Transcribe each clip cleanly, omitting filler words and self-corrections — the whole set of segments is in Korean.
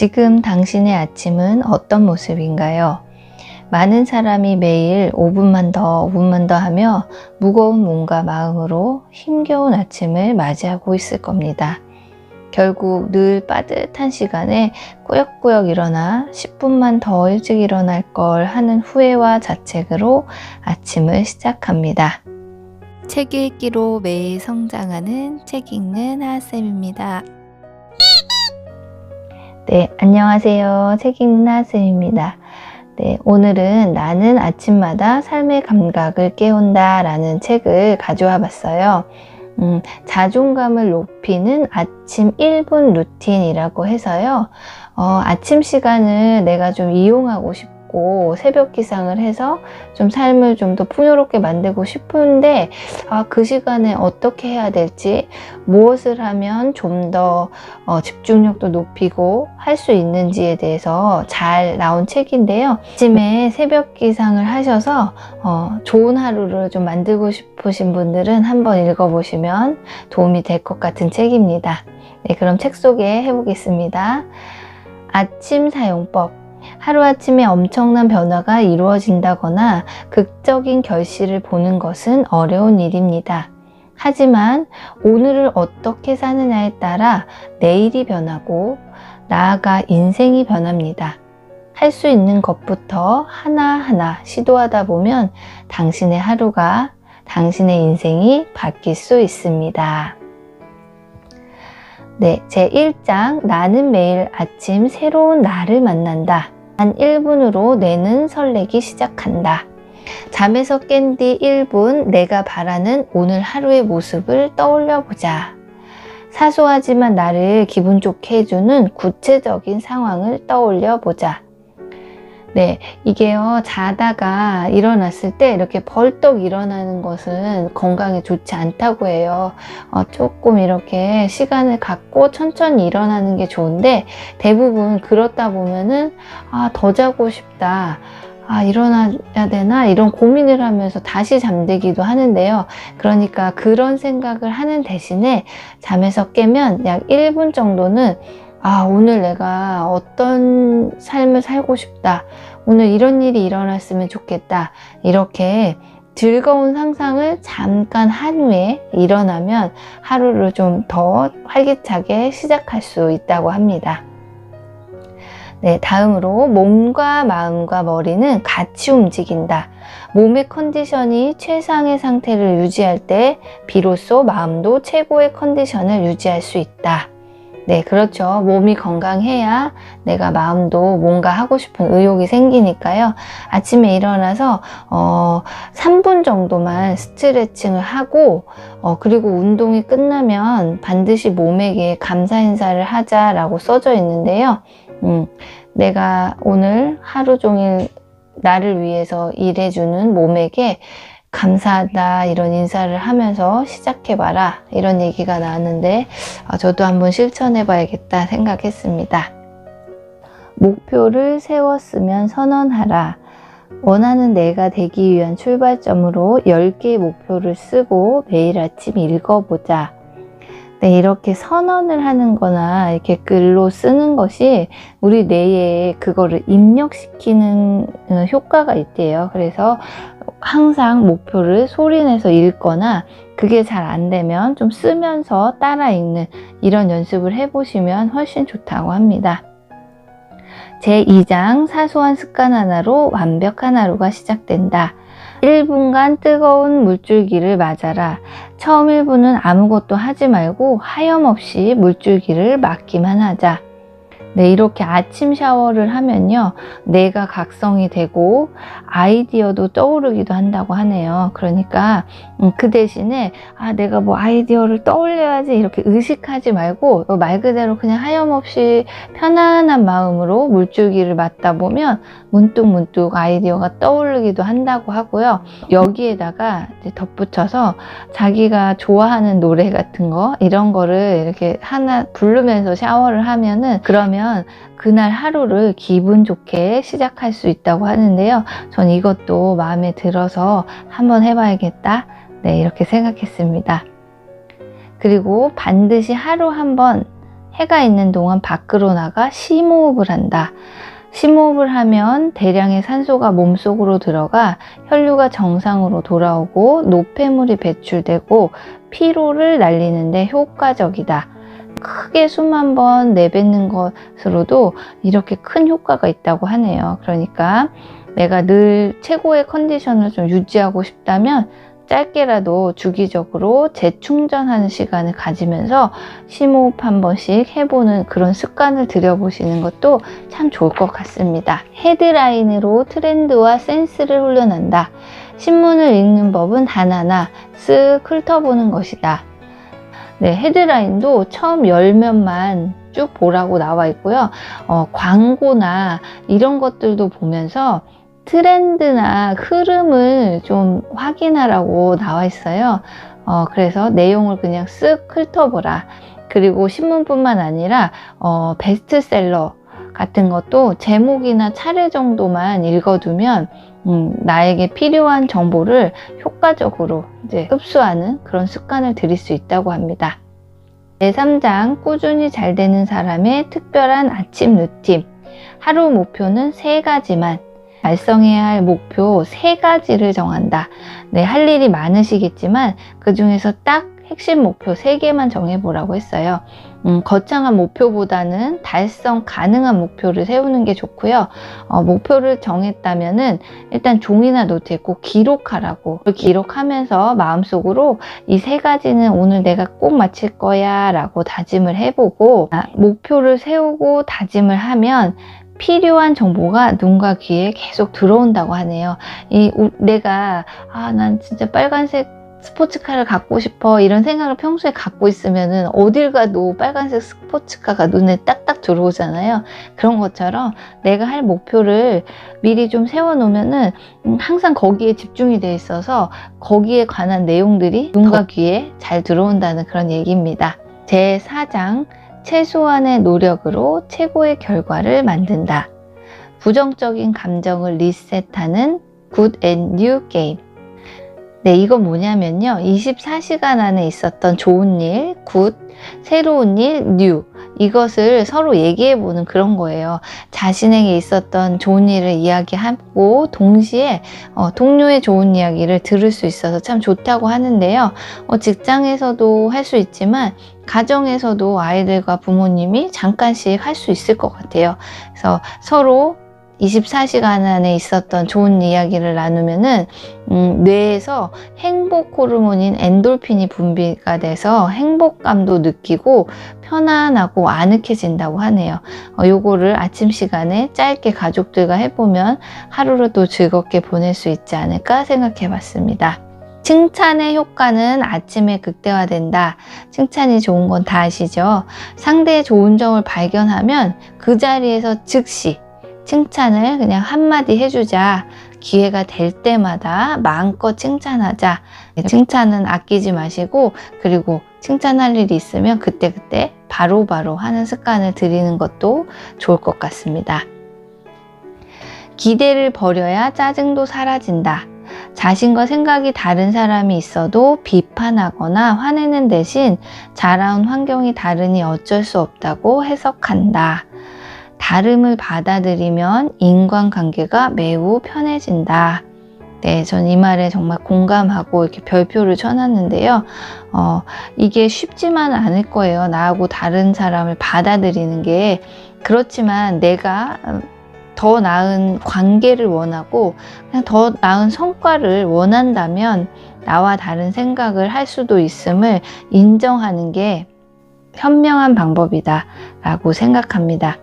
지금 당신의 아침은 어떤 모습인가요? 많은 사람이 매일 5분만 더 하며 무거운 몸과 마음으로 힘겨운 아침을 맞이하고 있을 겁니다. 결국 늘 빠듯한 시간에 꾸역꾸역 일어나 10분만 더 일찍 일어날 걸 하는 후회와 자책으로 아침을 시작합니다. 책 읽기로 매일 성장하는 책 읽는 하하쌤입니다. 네, 안녕하세요. 책 읽는 하하쌤입니다. 네, 오늘은 나는 아침마다 삶의 감각을 깨운다 라는 책을 가져와 봤어요. 자존감을 높이는 아침 1분 루틴이라고 해서요. 아침 시간을 내가 좀 이용하고 싶고 새벽 기상을 해서 좀 삶을 좀 더 풍요롭게 만들고 싶은데 그 시간에 어떻게 해야 될지, 무엇을 하면 좀 더 집중력도 높이고 할 수 있는지에 대해서 잘 나온 책인데요. 아침에 새벽 기상을 하셔서 좋은 하루를 좀 만들고 싶으신 분들은 한번 읽어보시면 도움이 될 것 같은 책입니다. 네, 그럼 책 소개해 보겠습니다. 아침 사용법. 하루아침에 엄청난 변화가 이루어진다거나 극적인 결실을 보는 것은 어려운 일입니다. 하지만 오늘을 어떻게 사느냐에 따라 내일이 변하고 나아가 인생이 변합니다. 할 수 있는 것부터 하나하나 시도하다 보면 당신의 하루가, 당신의 인생이 바뀔 수 있습니다. 네, 제1장 나는 매일 아침 새로운 나를 만난다. 단 1분으로 뇌는 설레기 시작한다. 잠에서 깬 뒤 1분 내가 바라는 오늘 하루의 모습을 떠올려 보자. 사소하지만 나를 기분 좋게 해주는 구체적인 상황을 떠올려 보자. 네, 이게요, 자다가 일어났을 때 이렇게 벌떡 일어나는 것은 건강에 좋지 않다고 해요. 조금 이렇게 시간을 갖고 천천히 일어나는 게 좋은데, 대부분 그렇다 보면은 더 자고 싶다, 일어나야 되나, 이런 고민을 하면서 다시 잠들기도 하는데요. 그러니까 그런 생각을 하는 대신에 잠에서 깨면 약 1분 정도는 오늘 내가 어떤 삶을 살고 싶다, 오늘 이런 일이 일어났으면 좋겠다, 이렇게 즐거운 상상을 잠깐 한 후에 일어나면 하루를 좀 더 활기차게 시작할 수 있다고 합니다. 네, 다음으로 몸과 마음과 머리는 같이 움직인다. 몸의 컨디션이 최상의 상태를 유지할 때 비로소 마음도 최고의 컨디션을 유지할 수 있다. 네, 그렇죠. 몸이 건강해야 내가 마음도 뭔가 하고 싶은 의욕이 생기니까요. 아침에 일어나서 3분 정도만 스트레칭을 하고 그리고 운동이 끝나면 반드시 몸에게 감사 인사를 하자라고 써져 있는데요. 내가 오늘 하루 종일 나를 위해서 일해주는 몸에게 감사하다, 이런 인사를 하면서 시작해봐라, 이런 얘기가 나왔는데 저도 한번 실천해봐야겠다 생각했습니다. 목표를 세웠으면 선언하라. 원하는 내가 되기 위한 출발점으로 10개의 목표를 쓰고 매일 아침 읽어보자. 네, 이렇게 선언을 하는 거나 이렇게 글로 쓰는 것이 우리 뇌에 그거를 입력시키는 효과가 있대요. 그래서 항상 목표를 소리내서 읽거나 그게 잘 안 되면 좀 쓰면서 따라 읽는 이런 연습을 해보시면 훨씬 좋다고 합니다. 제2장 사소한 습관 하나로 완벽한 하루가 시작된다. 1분간 뜨거운 물줄기를 맞아라. 처음 1분은 아무것도 하지 말고 하염없이 물줄기를 맞기만 하자. 네, 이렇게 아침 샤워를 하면요, 뇌가 각성이 되고 아이디어도 떠오르기도 한다고 하네요. 그러니까 그 대신에 내가 뭐 아이디어를 떠올려야지 이렇게 의식하지 말고 말 그대로 그냥 하염없이 편안한 마음으로 물줄기를 맞다 보면 문득문득 아이디어가 떠오르기도 한다고 하고요. 여기에다가 이제 덧붙여서 자기가 좋아하는 노래 같은 거, 이런 거를 이렇게 하나 부르면서 샤워를 하면은, 그러면 그날 하루를 기분 좋게 시작할 수 있다고 하는데요. 전 이것도 마음에 들어서 한번 해봐야겠다, 네, 이렇게 생각했습니다. 그리고 반드시 하루 한 번 해가 있는 동안 밖으로 나가 심호흡을 한다. 심호흡을 하면 대량의 산소가 몸속으로 들어가 혈류가 정상으로 돌아오고 노폐물이 배출되고 피로를 날리는데 효과적이다. 크게 숨 한 번 내뱉는 것으로도 이렇게 큰 효과가 있다고 하네요. 그러니까 내가 늘 최고의 컨디션을 좀 유지하고 싶다면 짧게라도 주기적으로 재충전하는 시간을 가지면서 심호흡 한 번씩 해보는 그런 습관을 들여보시는 것도 참 좋을 것 같습니다. 헤드라인으로 트렌드와 센스를 훈련한다. 신문을 읽는 법은 단 하나, 쓱 훑어보는 것이다. 네, 헤드라인도 처음 열면만 쭉 보라고 나와 있고요. 광고나 이런 것들도 보면서 트렌드나 흐름을 좀 확인하라고 나와 있어요. 그래서 내용을 그냥 쓱 훑어보라. 그리고 신문뿐만 아니라 베스트셀러 같은 것도 제목이나 차례 정도만 읽어두면 나에게 필요한 정보를 효과적으로 이제 흡수하는 그런 습관을 들일 수 있다고 합니다. 제3장 꾸준히 잘 되는 사람의 특별한 아침 루틴. 하루 목표는 3가지만. 달성해야 할 목표 3가지를 정한다. 네, 할 일이 많으시겠지만 그 중에서 딱 핵심 목표 3개만 정해보라고 했어요. 거창한 목표보다는 달성 가능한 목표를 세우는 게 좋고요. 목표를 정했다면은 일단 종이나 노트에 꼭 기록하라고. 기록하면서 마음속으로 이 3가지는 오늘 내가 꼭 마칠 거야 라고 다짐을 해보고, 목표를 세우고 다짐을 하면 필요한 정보가 눈과 귀에 계속 들어온다고 하네요. 내가 난 진짜 빨간색 스포츠카를 갖고 싶어 이런 생각을 평소에 갖고 있으면은 어딜 가도 빨간색 스포츠카가 눈에 딱딱 들어오잖아요. 그런 것처럼 내가 할 목표를 미리 좀 세워 놓으면은 항상 거기에 집중이 돼 있어서 거기에 관한 내용들이 눈과 귀에 잘 들어온다는 그런 얘기입니다. 제4장 최소한의 노력으로 최고의 결과를 만든다. 부정적인 감정을 리셋하는 굿 앤 뉴 게임. 네, 이건 뭐냐면요. 24시간 안에 있었던 좋은 일, 굿, 새로운 일, 뉴. 이것을 서로 얘기해보는 그런 거예요. 자신에게 있었던 좋은 일을 이야기하고 동시에 동료의 좋은 이야기를 들을 수 있어서 참 좋다고 하는데요. 직장에서도 할 수 있지만 가정에서도 아이들과 부모님이 잠깐씩 할 수 있을 것 같아요. 그래서 서로 24시간 안에 있었던 좋은 이야기를 나누면은 뇌에서 행복 호르몬인 엔돌핀이 분비가 돼서 행복감도 느끼고 편안하고 아늑해진다고 하네요. 요거를 아침 시간에 짧게 가족들과 해보면 하루를 또 즐겁게 보낼 수 있지 않을까 생각해 봤습니다. 칭찬의 효과는 아침에 극대화된다. 칭찬이 좋은 건 다 아시죠? 상대의 좋은 점을 발견하면 그 자리에서 즉시 칭찬을 그냥 한마디 해주자. 기회가 될 때마다 마음껏 칭찬하자. 칭찬은 아끼지 마시고, 그리고 칭찬할 일이 있으면 그때그때 바로바로 하는 습관을 들이는 것도 좋을 것 같습니다. 기대를 버려야 짜증도 사라진다. 자신과 생각이 다른 사람이 있어도 비판하거나 화내는 대신 자라온 환경이 다르니 어쩔 수 없다고 해석한다. 다름을 받아들이면 인간관계가 매우 편해진다. 네, 전 이 말에 정말 공감하고 이렇게 별표를 쳐놨는데요. 이게 쉽지만은 않을 거예요. 나하고 다른 사람을 받아들이는 게. 그렇지만 내가 더 나은 관계를 원하고 그냥 더 나은 성과를 원한다면 나와 다른 생각을 할 수도 있음을 인정하는 게 현명한 방법이다 라고 생각합니다.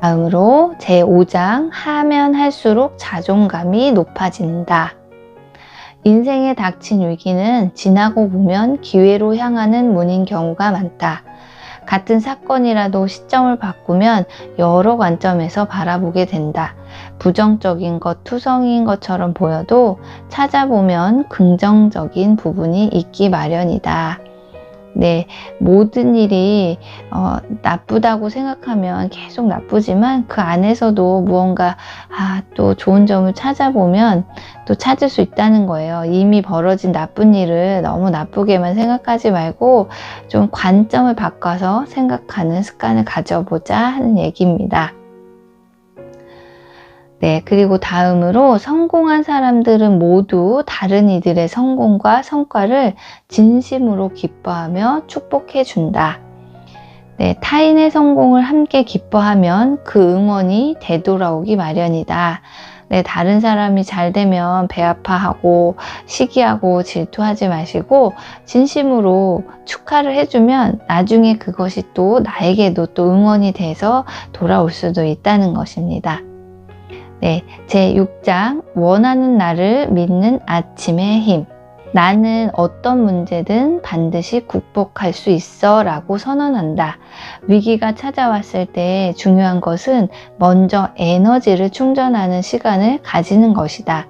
다음으로 제5장 하면 할수록 자존감이 높아진다. 인생에 닥친 위기는 지나고 보면 기회로 향하는 문인 경우가 많다. 같은 사건이라도 시점을 바꾸면 여러 관점에서 바라보게 된다. 부정적인 것, 투성이인 것처럼 보여도 찾아보면 긍정적인 부분이 있기 마련이다. 네, 모든 일이 나쁘다고 생각하면 계속 나쁘지만 그 안에서도 무언가 또 좋은 점을 찾아보면 또 찾을 수 있다는 거예요. 이미 벌어진 나쁜 일을 너무 나쁘게만 생각하지 말고 좀 관점을 바꿔서 생각하는 습관을 가져보자 하는 얘기입니다. 네, 그리고 다음으로 성공한 사람들은 모두 다른 이들의 성공과 성과를 진심으로 기뻐하며 축복해 준다. 네, 타인의 성공을 함께 기뻐하면 그 응원이 되돌아오기 마련이다. 네, 다른 사람이 잘 되면 배 아파하고 시기하고 질투하지 마시고 진심으로 축하를 해주면 나중에 그것이 또 나에게도 또 응원이 돼서 돌아올 수도 있다는 것입니다. 네, 제6장 원하는 나를 믿는 아침의 힘. 나는 어떤 문제든 반드시 극복할 수 있어 라고 선언한다. 위기가 찾아왔을 때 중요한 것은 먼저 에너지를 충전하는 시간을 가지는 것이다.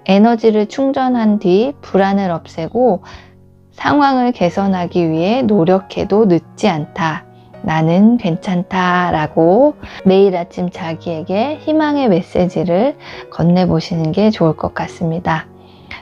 에너지를 충전한 뒤 불안을 없애고 상황을 개선하기 위해 노력해도 늦지 않다. 나는 괜찮다 라고 매일 아침 자기에게 희망의 메시지를 건네보시는 게 좋을 것 같습니다.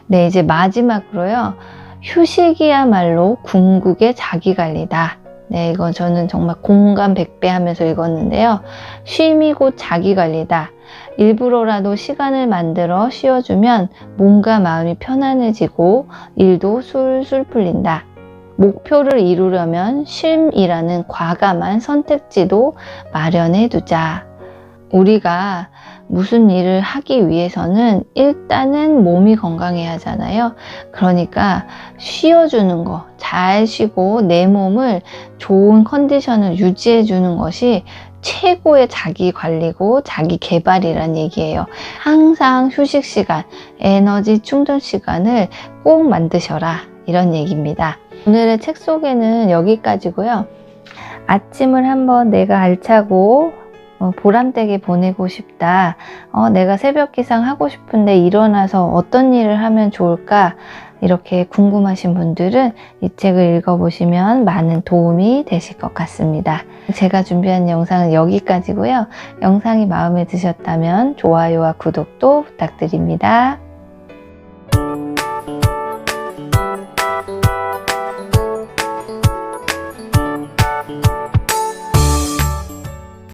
네, 이제 마지막으로요. 휴식이야말로 궁극의 자기관리다. 네, 이건 저는 정말 공감 100배 하면서 읽었는데요. 쉼이 곧 자기관리다. 일부러라도 시간을 만들어 쉬어주면 몸과 마음이 편안해지고 일도 술술 풀린다. 목표를 이루려면 쉼이라는 과감한 선택지도 마련해 두자. 우리가 무슨 일을 하기 위해서는 일단은 몸이 건강해야 하잖아요. 그러니까 쉬어주는 거, 잘 쉬고 내 몸을 좋은 컨디션을 유지해 주는 것이 최고의 자기 관리고 자기 개발이란 얘기예요. 항상 휴식 시간, 에너지 충전 시간을 꼭 만드셔라. 이런 얘기입니다. 오늘의 책 소개는 여기까지고요. 아침을 한번 내가 알차고 보람되게 보내고 싶다. 내가 새벽 기상 하고 싶은데 일어나서 어떤 일을 하면 좋을까? 이렇게 궁금하신 분들은 이 책을 읽어보시면 많은 도움이 되실 것 같습니다. 제가 준비한 영상은 여기까지고요. 영상이 마음에 드셨다면 좋아요와 구독도 부탁드립니다.